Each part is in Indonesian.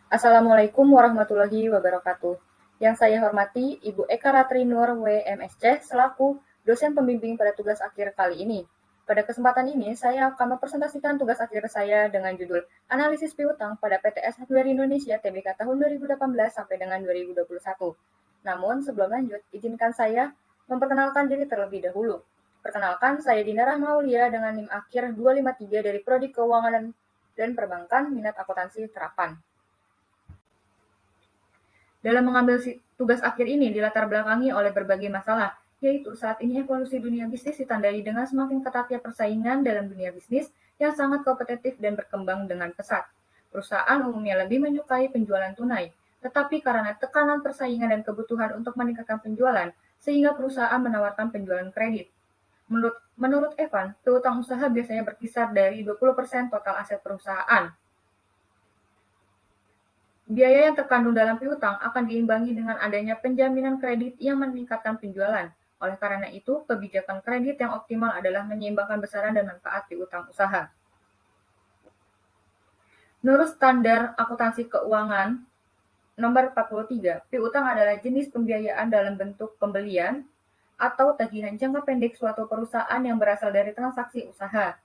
Assalamualaikum warahmatullahi wabarakatuh. Yang saya hormati Ibu Eka Ratri Nur WMSC selaku dosen pembimbing pada tugas akhir kali ini. Pada kesempatan ini, saya akan mempresentasikan tugas akhir saya dengan judul Analisis Piutang pada PTS Hardware Indonesia TBK tahun 2018 sampai dengan 2021. Namun, sebelum lanjut, izinkan saya memperkenalkan diri terlebih dahulu. Perkenalkan, saya Dina Rahmaulia dengan NIM akhir 253 dari Prodi Keuangan dan Perbankan, minat akuntansi terapan. Dalam mengambil tugas akhir ini dilatar belakangi oleh berbagai masalah, yaitu saat ini evolusi dunia bisnis ditandai dengan semakin ketatnya persaingan dalam dunia bisnis yang sangat kompetitif dan berkembang dengan pesat. Perusahaan umumnya lebih menyukai penjualan tunai, tetapi karena tekanan persaingan dan kebutuhan untuk meningkatkan penjualan, sehingga perusahaan menawarkan penjualan kredit. Menurut Evan, piutang usaha biasanya berkisar dari 20% total aset perusahaan. Biaya yang terkandung dalam piutang akan diimbangi dengan adanya penjaminan kredit yang meningkatkan penjualan. Oleh karena itu, kebijakan kredit yang optimal adalah menyeimbangkan besaran dan manfaat piutang usaha. Menurut Standar Akuntansi Keuangan Nomor 43, piutang adalah jenis pembiayaan dalam bentuk pembelian atau tagihan jangka pendek suatu perusahaan yang berasal dari transaksi usaha.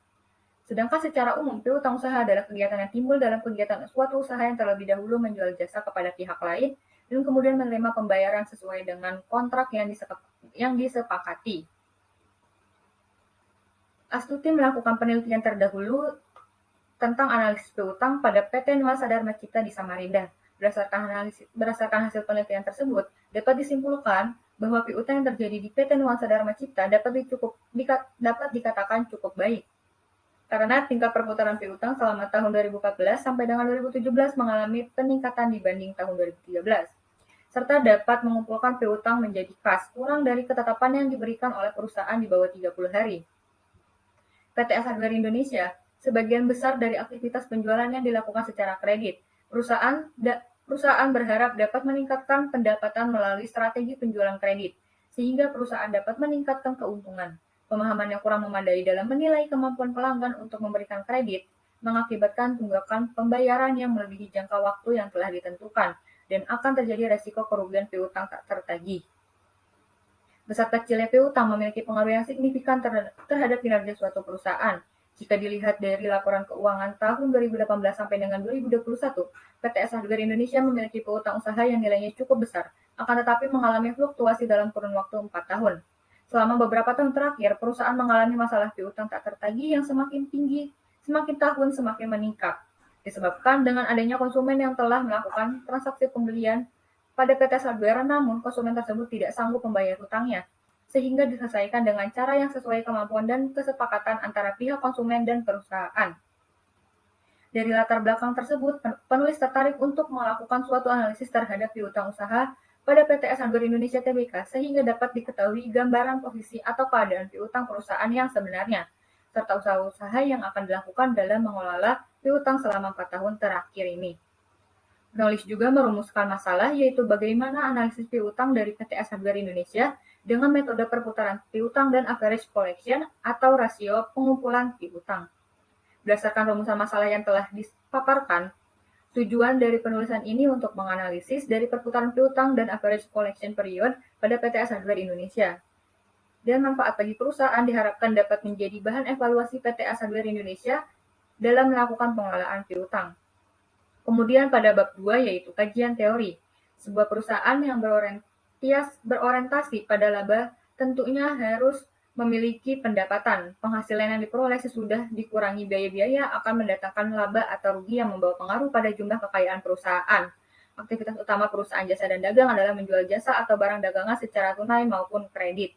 Sedangkan secara umum, piutang usaha adalah kegiatan yang timbul dalam kegiatan suatu usaha yang terlebih dahulu menjual jasa kepada pihak lain dan kemudian menerima pembayaran sesuai dengan kontrak yang disepakati. Astuti melakukan penelitian terdahulu tentang analisis piutang pada PT Nuasa Dharma Cipta di Samarinda. Berdasarkan hasil penelitian tersebut, dapat disimpulkan bahwa piutang yang terjadi di PT Nuasa Dharma Cipta dapat dikatakan cukup baik. Karena tingkat perputaran piutang selama tahun 2014 sampai dengan 2017 mengalami peningkatan dibanding tahun 2013, serta dapat mengumpulkan piutang menjadi kas kurang dari ketetapan yang diberikan oleh perusahaan di bawah 30 hari. PTS Hardware Indonesia, sebagian besar dari aktivitas penjualan yang dilakukan secara kredit. Perusahaan berharap dapat meningkatkan pendapatan melalui strategi penjualan kredit, sehingga perusahaan dapat meningkatkan keuntungan. Pemahaman yang kurang memadai dalam menilai kemampuan pelanggan untuk memberikan kredit mengakibatkan tunggakan pembayaran yang melebihi jangka waktu yang telah ditentukan dan akan terjadi resiko kerugian piutang tak tertagih. Besar kecilnya piutang memiliki pengaruh yang signifikan terhadap kinerja suatu perusahaan. Jika dilihat dari laporan keuangan tahun 2018 sampai dengan 2021, PTS Hardware Indonesia memiliki piutang usaha yang nilainya cukup besar, akan tetapi mengalami fluktuasi dalam kurun waktu 4 tahun. Selama beberapa tahun terakhir, perusahaan mengalami masalah piutang tak tertagih yang semakin tinggi, semakin tahun semakin meningkat, disebabkan dengan adanya konsumen yang telah melakukan transaksi pembelian pada PT Hardware, namun konsumen tersebut tidak sanggup membayar hutangnya, sehingga diselesaikan dengan cara yang sesuai kemampuan dan kesepakatan antara pihak konsumen dan perusahaan. Dari latar belakang tersebut, penulis tertarik untuk melakukan suatu analisis terhadap piutang usaha pada PTS Hardware Indonesia Tbk sehingga dapat diketahui gambaran posisi atau keadaan piutang perusahaan yang sebenarnya, serta usaha-usaha yang akan dilakukan dalam mengelola piutang selama 4 tahun terakhir ini. Penulis juga merumuskan masalah yaitu bagaimana analisis piutang dari PTS Hardware Indonesia dengan metode perputaran piutang dan average collection atau rasio pengumpulan piutang. Berdasarkan rumusan masalah yang telah dipaparkan, tujuan dari penulisan ini untuk menganalisis dari perputaran piutang dan average collection period pada PTS Hardware Indonesia. Dan manfaat bagi perusahaan diharapkan dapat menjadi bahan evaluasi PTS Hardware Indonesia dalam melakukan pengelolaan piutang. Kemudian pada bab 2 yaitu kajian teori. Sebuah perusahaan yang berorientasi pada laba tentunya harus memiliki pendapatan. Penghasilan yang diperoleh sesudah dikurangi biaya-biaya akan mendatangkan laba atau rugi yang membawa pengaruh pada jumlah kekayaan perusahaan. Aktivitas utama perusahaan jasa dan dagang adalah menjual jasa atau barang dagangan secara tunai maupun kredit.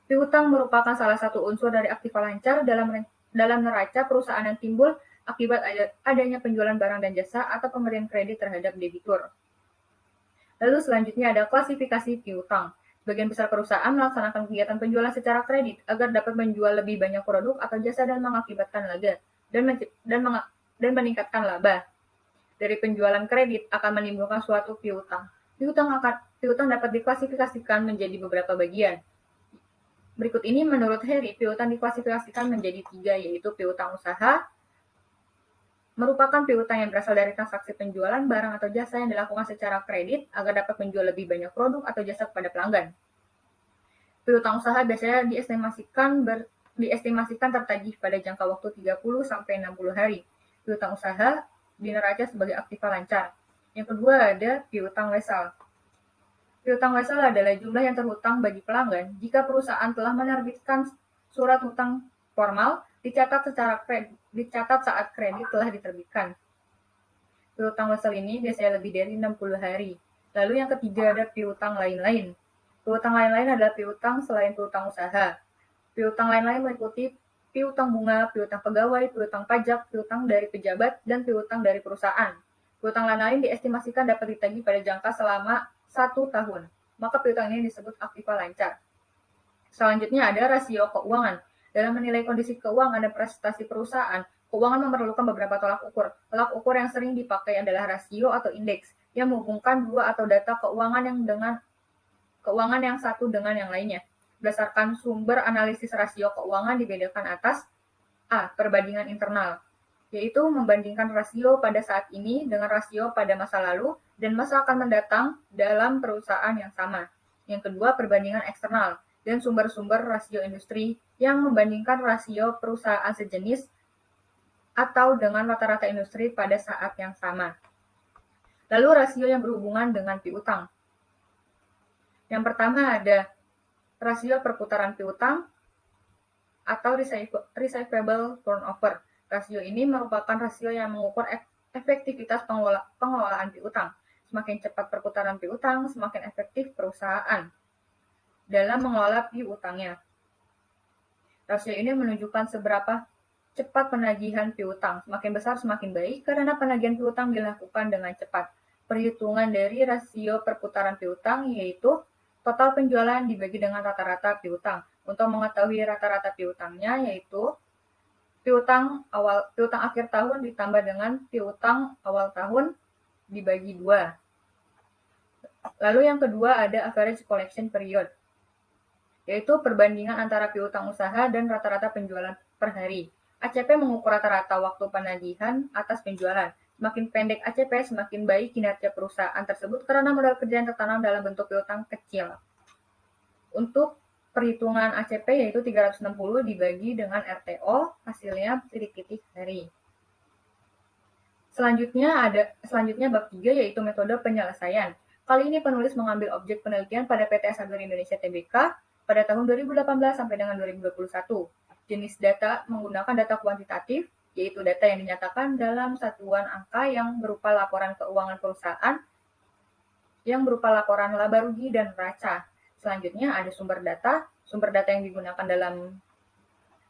Piutang merupakan salah satu unsur dari aktiva lancar dalam neraca perusahaan yang timbul akibat adanya penjualan barang dan jasa atau pemberian kredit terhadap debitur. Lalu selanjutnya ada klasifikasi piutang. Sebagian besar perusahaan melaksanakan kegiatan penjualan secara kredit agar dapat menjual lebih banyak produk atau jasa dan mengakibatkan laba dan meningkatkan laba. Dari penjualan kredit akan menimbulkan suatu piutang. Piutang dapat diklasifikasikan menjadi beberapa bagian. Berikut ini menurut Harry, piutang diklasifikasikan menjadi 3, yaitu piutang usaha, merupakan piutang yang berasal dari transaksi penjualan barang atau jasa yang dilakukan secara kredit agar dapat menjual lebih banyak produk atau jasa kepada pelanggan. Piutang usaha biasanya diestimasikan tertagih pada jangka waktu 30 sampai 60 hari. Piutang usaha dineraca sebagai aktiva lancar. Yang kedua ada piutang wesel. Piutang wesel adalah jumlah yang terhutang bagi pelanggan jika perusahaan telah menerbitkan surat hutang formal dicatat saat kredit telah diterbitkan. Piutang wesel ini biasanya lebih dari 60 hari. Lalu yang ketiga ada piutang lain-lain. Piutang lain-lain adalah piutang selain piutang usaha. Piutang lain-lain meliputi piutang bunga, piutang pegawai, piutang pajak, piutang dari pejabat, dan piutang dari perusahaan. Piutang lain-lain diestimasikan dapat ditagih pada jangka selama 1 tahun. Maka piutang ini disebut aktiva lancar. Selanjutnya ada rasio keuangan. Dalam menilai kondisi keuangan dan prestasi perusahaan, keuangan memerlukan beberapa tolak ukur. Tolak ukur yang sering dipakai adalah rasio atau indeks, yang menghubungkan dua atau data keuangan yang satu dengan yang lainnya. Berdasarkan sumber analisis rasio keuangan dibedakan atas A. Perbandingan internal, yaitu membandingkan rasio pada saat ini dengan rasio pada masa lalu dan masa akan mendatang dalam perusahaan yang sama. Yang kedua, perbandingan eksternal dan sumber-sumber rasio industri yang membandingkan rasio perusahaan sejenis atau dengan rata-rata industri pada saat yang sama. Lalu rasio yang berhubungan dengan piutang. Yang pertama ada rasio perputaran piutang atau receivable turnover. Rasio ini merupakan rasio yang mengukur efektivitas pengelolaan piutang. Semakin cepat perputaran piutang, semakin efektif perusahaan dalam mengelola piutangnya. Rasio ini menunjukkan seberapa cepat penagihan piutang. Semakin besar semakin baik karena penagihan piutang dilakukan dengan cepat. Perhitungan dari rasio perputaran piutang yaitu total penjualan dibagi dengan rata-rata piutang. Untuk mengetahui rata-rata piutangnya yaitu piutang akhir tahun ditambah dengan piutang awal tahun dibagi 2. Lalu yang kedua ada average collection period, yaitu perbandingan antara piutang usaha dan rata-rata penjualan per hari. ACP mengukur rata-rata waktu penagihan atas penjualan. Semakin pendek ACP, semakin baik kinerja perusahaan tersebut karena modal kerja yang tertanam dalam bentuk piutang kecil. Untuk perhitungan ACP yaitu 360 dibagi dengan RTO, hasilnya titik-titik hari. Selanjutnya bab 3 yaitu metode penyelesaian. Kali ini penulis mengambil objek penelitian pada PT Hardware Indonesia Tbk pada tahun 2018 sampai dengan 2021. Jenis data menggunakan data kuantitatif, yaitu data yang dinyatakan dalam satuan angka yang berupa laporan keuangan perusahaan, yang berupa laporan laba rugi dan neraca. Selanjutnya ada sumber data. Sumber data yang digunakan dalam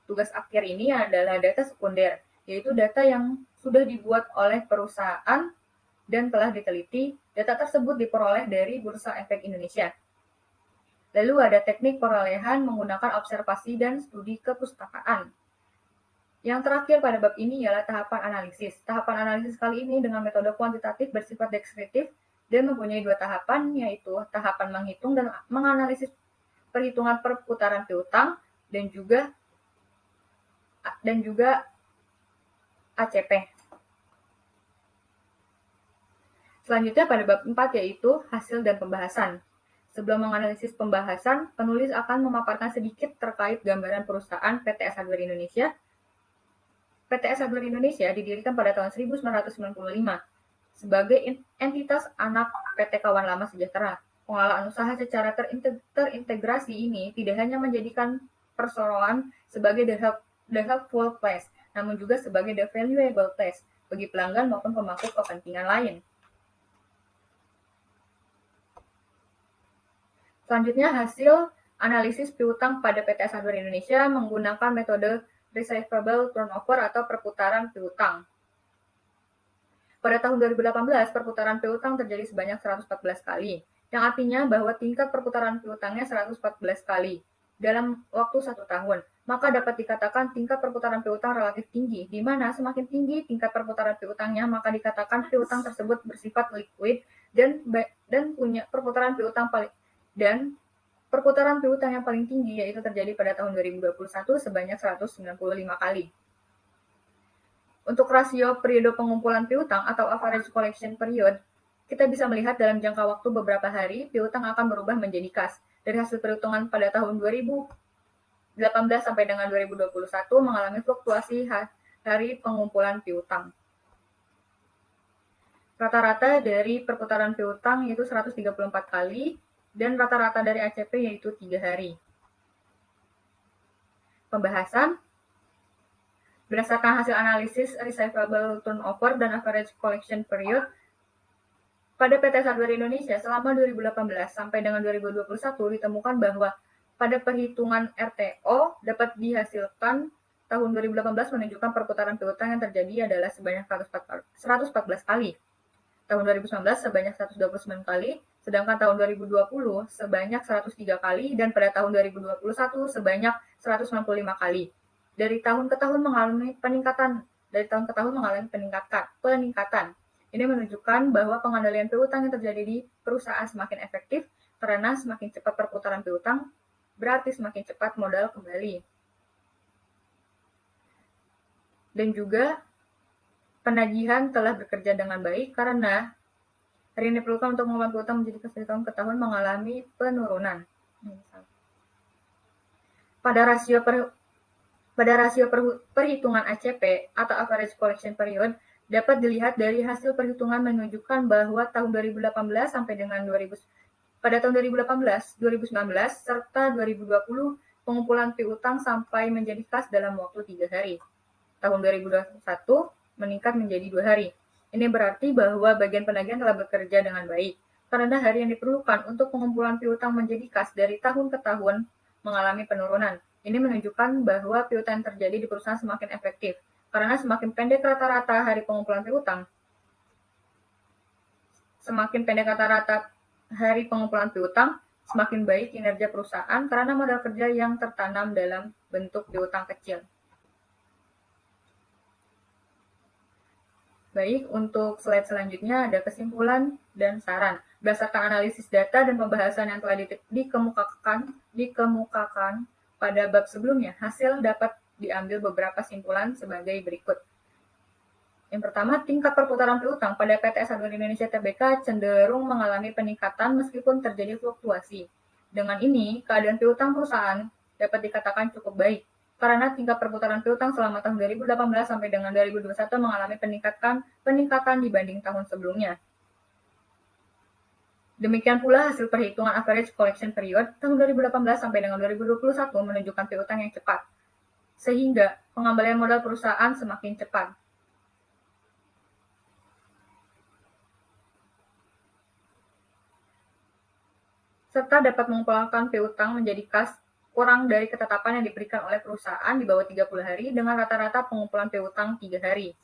tugas akhir ini adalah data sekunder, yaitu data yang sudah dibuat oleh perusahaan dan telah diteliti. Data tersebut diperoleh dari Bursa Efek Indonesia. Lalu ada teknik perolehan menggunakan observasi dan studi kepustakaan. Yang terakhir pada bab ini ialah tahapan analisis. Tahapan analisis kali ini dengan metode kuantitatif bersifat deskriptif dan mempunyai 2 tahapan, yaitu tahapan menghitung dan menganalisis perhitungan perputaran piutang dan juga ACP. Selanjutnya pada bab 4 yaitu hasil dan pembahasan. Sebelum menganalisis pembahasan, penulis akan memaparkan sedikit terkait gambaran perusahaan PT Hardware Indonesia. PT Hardware Indonesia didirikan pada tahun 1995 sebagai entitas anak PT Kawan Lama Sejahtera. Pengelolaan usaha secara terintegrasi ini tidak hanya menjadikan perseroan sebagai the helpful place, namun juga sebagai the valuable place bagi pelanggan maupun pemangku kepentingan lain. Selanjutnya hasil analisis piutang pada PT Hardware Indonesia menggunakan metode receivable turnover atau perputaran piutang. Pada tahun 2018, perputaran piutang terjadi sebanyak 114 kali, yang artinya bahwa tingkat perputaran piutangnya 114 kali dalam waktu 1 tahun. Maka dapat dikatakan tingkat perputaran piutang relatif tinggi, di mana semakin tinggi tingkat perputaran piutangnya, maka dikatakan piutang tersebut bersifat liquid dan punya perputaran piutang yang paling tinggi yaitu terjadi pada tahun 2021 sebanyak 195 kali. Untuk rasio periode pengumpulan piutang atau average collection period, kita bisa melihat dalam jangka waktu beberapa hari, piutang akan berubah menjadi kas. Dari hasil perhitungan pada tahun 2018 sampai dengan 2021 mengalami fluktuasi hari pengumpulan piutang. Rata-rata dari perputaran piutang yaitu 134 kali, dan rata-rata dari ACP yaitu 3 hari. Pembahasan berdasarkan hasil analisis receivable turnover dan average collection period pada PT Hardware Indonesia selama 2018 sampai dengan 2021 ditemukan bahwa pada perhitungan RTO dapat dihasilkan tahun 2018 menunjukkan perputaran piutang yang terjadi adalah sebanyak 114 kali. Tahun 2019 sebanyak 129 kali, sedangkan tahun 2020 sebanyak 103 kali, dan pada tahun 2021 sebanyak 195 kali. Dari tahun ke tahun mengalami peningkatan. Ini menunjukkan bahwa pengendalian piutang yang terjadi di perusahaan semakin efektif, karena semakin cepat perputaran piutang, berarti semakin cepat modal kembali. Dan juga penagihan telah bekerja dengan baik karena hari yang diperlukan untuk mengumpulkan piutang menjadi kas dari tahun ke tahun mengalami penurunan. Pada rasio perhitungan ACP atau average collection period dapat dilihat dari hasil perhitungan menunjukkan bahwa tahun 2018 sampai dengan pada tahun 2018, 2019, serta 2020 pengumpulan piutang sampai menjadi kas dalam waktu 3 hari. Tahun 2021 meningkat menjadi 2 hari. Ini berarti bahwa bagian penagihan telah bekerja dengan baik, karena hari yang diperlukan untuk pengumpulan piutang menjadi kas dari tahun ke tahun mengalami penurunan. Ini menunjukkan bahwa piutang yang terjadi di perusahaan semakin efektif, karena semakin pendek rata-rata hari pengumpulan piutang, semakin baik kinerja perusahaan karena modal kerja yang tertanam dalam bentuk piutang kecil. Baik, untuk slide selanjutnya ada kesimpulan dan saran. Berdasarkan analisis data dan pembahasan yang telah dikemukakan pada bab sebelumnya, hasil dapat diambil beberapa kesimpulan sebagai berikut. Yang pertama, tingkat perputaran piutang pada PT Hardware Indonesia Tbk cenderung mengalami peningkatan meskipun terjadi fluktuasi. Dengan ini, keadaan piutang perusahaan dapat dikatakan cukup baik, karena tingkat perputaran piutang selama tahun 2018 sampai dengan 2021 mengalami peningkatan dibanding tahun sebelumnya. Demikian pula hasil perhitungan average collection period tahun 2018 sampai dengan 2021 menunjukkan piutang yang cepat, sehingga pengembalian modal perusahaan semakin cepat. Serta dapat mengumpulkan piutang menjadi kas kurang dari ketetapan yang diberikan oleh perusahaan di bawah 30 hari dengan rata-rata pengumpulan piutang 3 hari.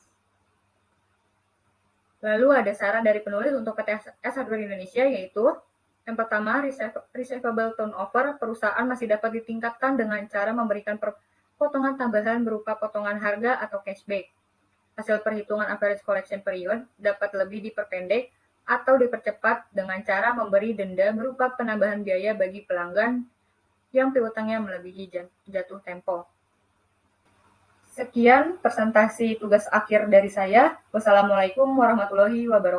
Lalu ada saran dari penulis untuk PT Hardware Indonesia, yaitu yang pertama, receivable turnover perusahaan masih dapat ditingkatkan dengan cara memberikan potongan tambahan berupa potongan harga atau cashback. Hasil perhitungan average collection period dapat lebih diperpendek atau dipercepat dengan cara memberi denda berupa penambahan biaya bagi pelanggan yang piutangnya melebihi jatuh tempo. Sekian presentasi tugas akhir dari saya. Wassalamualaikum warahmatullahi wabarakatuh.